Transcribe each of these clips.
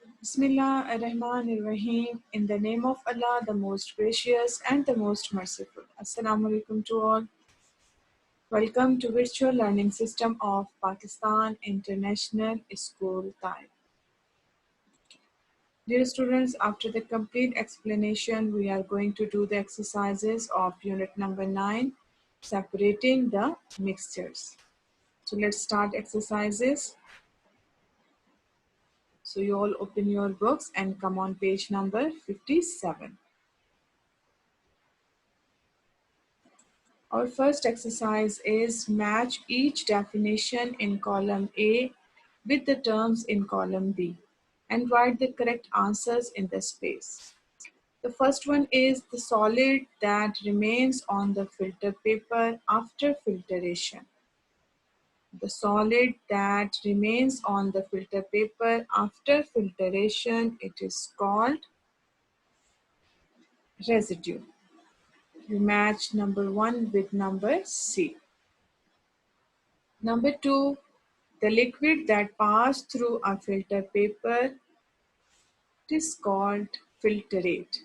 Bismillah ar-Rahman ar-Rahim. In the name of Allah, the most gracious and the most merciful. Assalamu alaikum to all. Welcome to Virtual Learning System of Pakistan International School Type. Dear students, after the complete explanation, we are going to do the exercises of unit number 9, separating the mixtures. So let's start exercises. So you all open your books and come on page number 57. Our first exercise is match each definition in column A with the terms in column B and write the correct answers in the space. The first one is the solid that remains on the filter paper after filtration. The solid that remains on the filter paper after filtration, it is called residue. You match number 1 with number C. Number 2, the liquid that passed through a filter paper is called filtrate.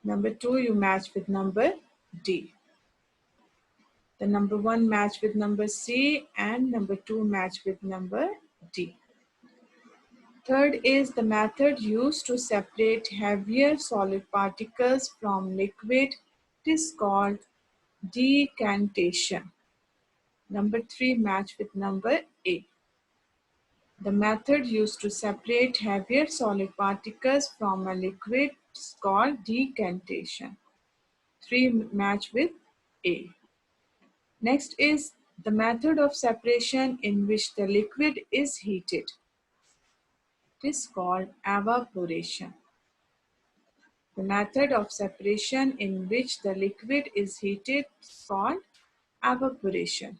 Number 2, you match with number D. The number 1 match with number C and number 2 match with number D. Third is the method used to separate heavier solid particles from liquid. It is called decantation. Number 3 match with number A. The method used to separate heavier solid particles from a liquid is called decantation. 3 match with A. Next is the method of separation in which the liquid is heated. It is called evaporation. The method of separation in which the liquid is heated is called evaporation.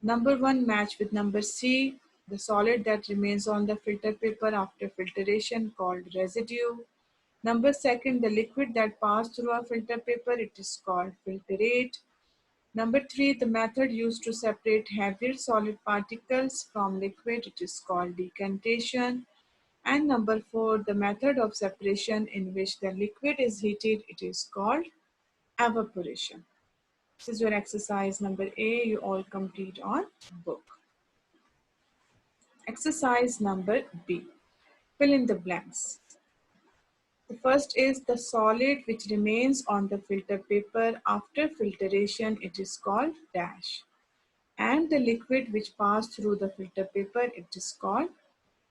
Number 1 match with number C, the solid that remains on the filter paper after filtration called residue. Number 2, the liquid that passed through a filter paper, it is called filtrate. Number 3, the method used to separate heavier solid particles from liquid, it is called decantation. And number 4, the method of separation in which the liquid is heated, it is called evaporation. This is your exercise number A, you all complete on book. Exercise number B, fill in the blanks. The first is the solid which remains on the filter paper after filtration, it is called dash. And the liquid which passed through the filter paper, it is called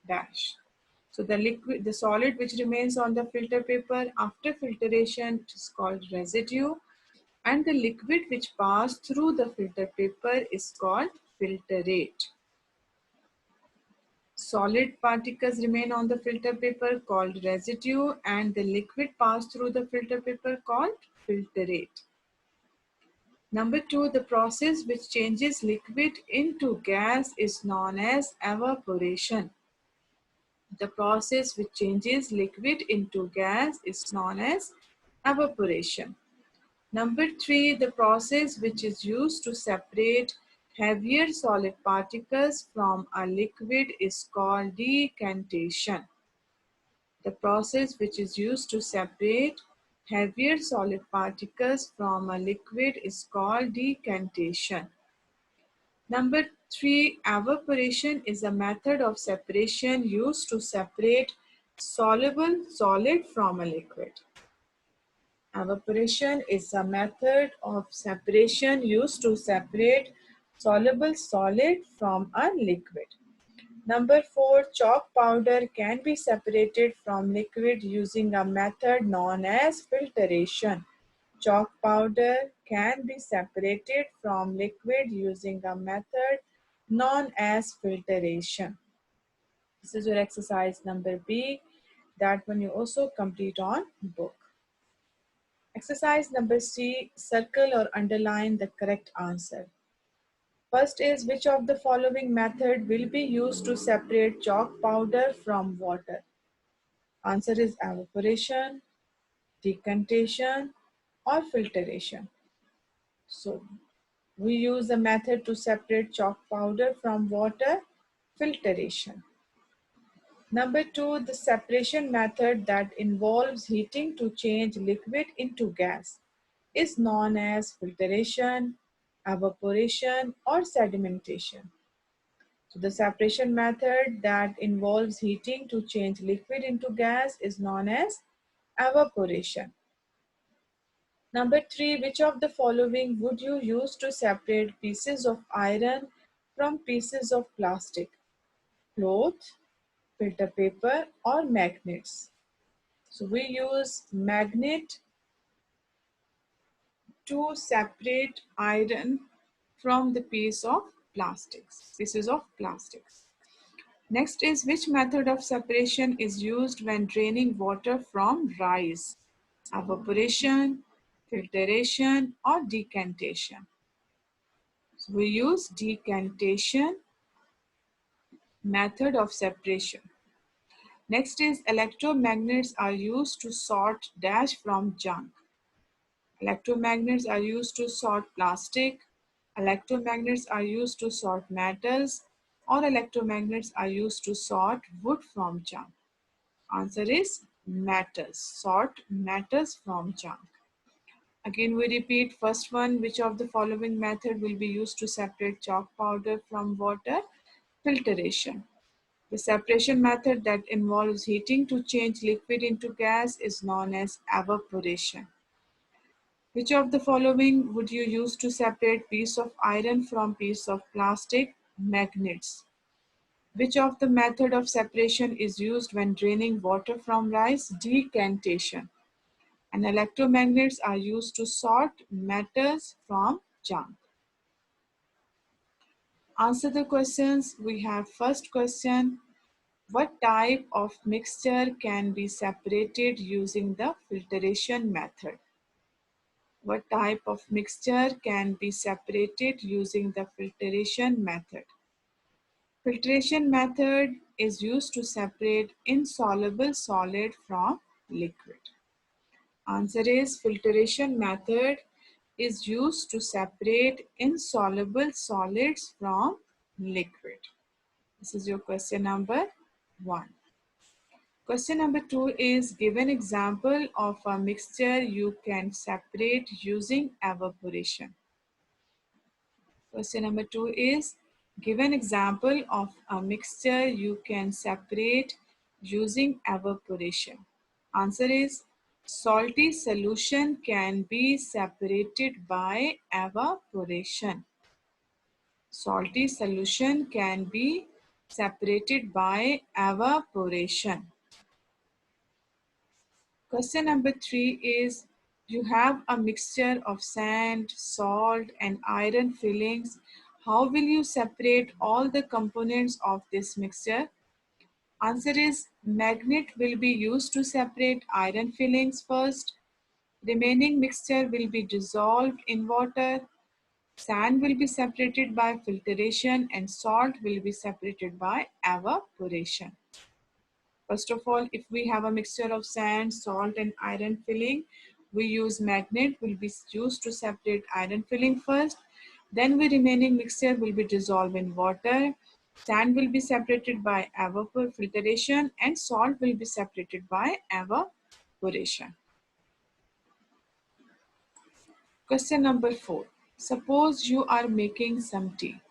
dash. So the solid which remains on the filter paper after filtration, it is called residue. And the liquid which passed through the filter paper is called filtrate. Solid particles remain on the filter paper called residue and the liquid passed through the filter paper called filtrate. Number 2, the process which changes liquid into gas is known as evaporation. The process which changes liquid into gas is known as evaporation. Number 3, the process which is used to separate heavier solid particles from a liquid is called decantation. The process which is used to separate heavier solid particles from a liquid is called decantation. Number 3, evaporation is a method of separation used to separate soluble solid from a liquid. Evaporation is a method of separation used to separate soluble solid from a liquid. Number 4, chalk powder can be separated from liquid using a method known as filtration. Chalk powder can be separated from liquid using a method known as filtration. This is your exercise number B. That one you also complete on book. Exercise number C, circle or underline the correct answer. First is, which of the following method will be used to separate chalk powder from water? Answer is evaporation, decantation, or filtration. So, we use the method to separate chalk powder from water, filtration. Number two, the separation method that involves heating to change liquid into gas is known as filtration, evaporation, or sedimentation. So the separation method that involves heating to change liquid into gas is known as evaporation. Number three, which of the following would you use to separate pieces of iron from pieces of plastic? Cloth, filter paper, or magnets? So we use magnet to separate iron from the pieces of plastics. Next is, which method of separation is used when draining water from rice? Evaporation, filtration, or decantation? So we use decantation method of separation. Next is, electromagnets are used to sort dash from junk. Electromagnets are used to sort plastic. Electromagnets are used to sort metals, or electromagnets are used to sort wood from junk. Answer is metals. Sort metals from junk. Again, we repeat first one. Which of the following method will be used to separate chalk powder from water? Filtration. The separation method that involves heating to change liquid into gas is known as evaporation. Which of the following would you use to separate piece of iron from piece of plastic? Magnets. Which of the method of separation is used when draining water from rice? Decantation. And electromagnets are used to sort metals from junk. Answer the questions. We have first question. What type of mixture can be separated using the filtration method? What type of mixture can be separated using the filtration method? Filtration method is used to separate insoluble solid from liquid. Answer is, filtration method is used to separate insoluble solids from liquid. This is your question number 1. Question number 2 is, give an example of a mixture you can separate using evaporation. Question number 2 is, give an example of a mixture you can separate using evaporation. Answer is, salty solution can be separated by evaporation. Salty solution can be separated by evaporation. Question number 3 is, you have a mixture of sand, salt, and iron fillings. How will you separate all the components of this mixture? Answer is, magnet will be used to separate iron fillings first. Remaining mixture will be dissolved in water. Sand will be separated by filtration and salt will be separated by evaporation. First of all, if we have a mixture of sand, salt, and iron filling, we use magnet will be used to separate iron filling first. Then the remaining mixture will be dissolved in water. Sand will be separated by evapofiltration and salt will be separated by evaporation. Question number 4. Suppose you are making some tea.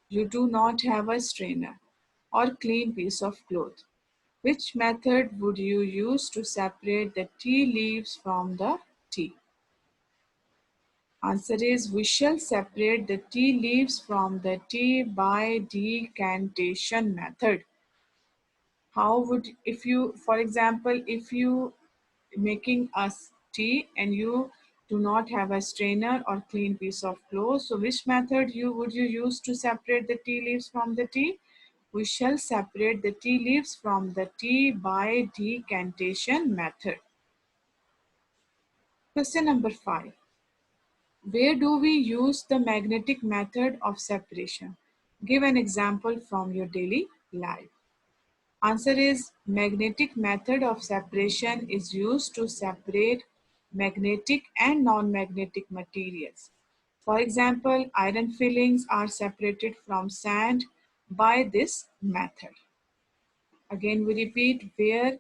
You do not have a strainer or clean piece of cloth. Which method would you use to separate the tea leaves from the tea? Answer is, we shall separate the tea leaves from the tea by decantation method. How would, if you, for example, if you making a tea and you do not have a strainer or clean piece of cloth, so which method would you use to separate the tea leaves from the tea? We shall separate the tea leaves from the tea by decantation method. Question number 5. Where do we use the magnetic method of separation? Give an example from your daily life. Answer is, magnetic method of separation is used to separate magnetic and non-magnetic materials. For example, iron fillings are separated from sand by this method. Again, we repeat, where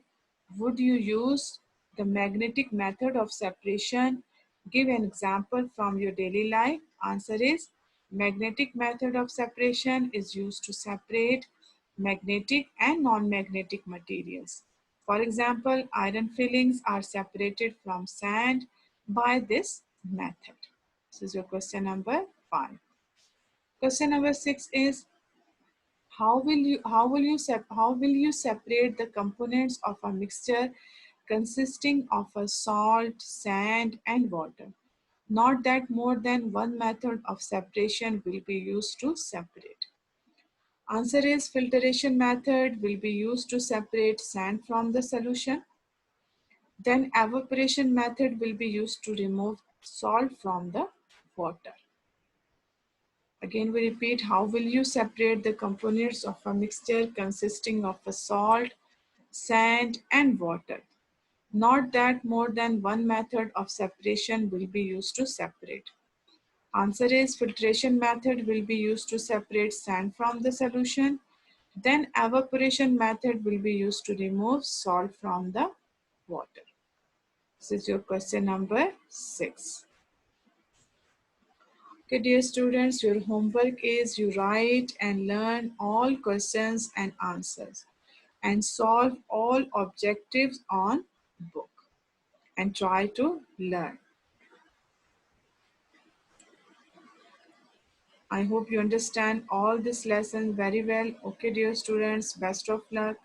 would you use the magnetic method of separation? Give an example from your daily life. Answer is, magnetic method of separation is used to separate magnetic and non-magnetic materials. For example, iron fillings are separated from sand by this method. This is your question number 5. Question number 6 is, how will you separate the components of a mixture consisting of a salt, sand, and water? Not that more than one method of separation will be used to separate. Answer is, filtration method will be used to separate sand from the solution. Then evaporation method will be used to remove salt from the water. Again, we repeat, how will you separate the components of a mixture consisting of a salt, sand, and water? Not that more than one method of separation will be used to separate. Answer is, filtration method will be used to separate sand from the solution. Then evaporation method will be used to remove salt from the water. This is your question number 6. Okay, dear students, your homework is you write and learn all questions and answers and solve all objectives on book and try to learn. I hope you understand all this lesson very well. Okay, dear students, best of luck.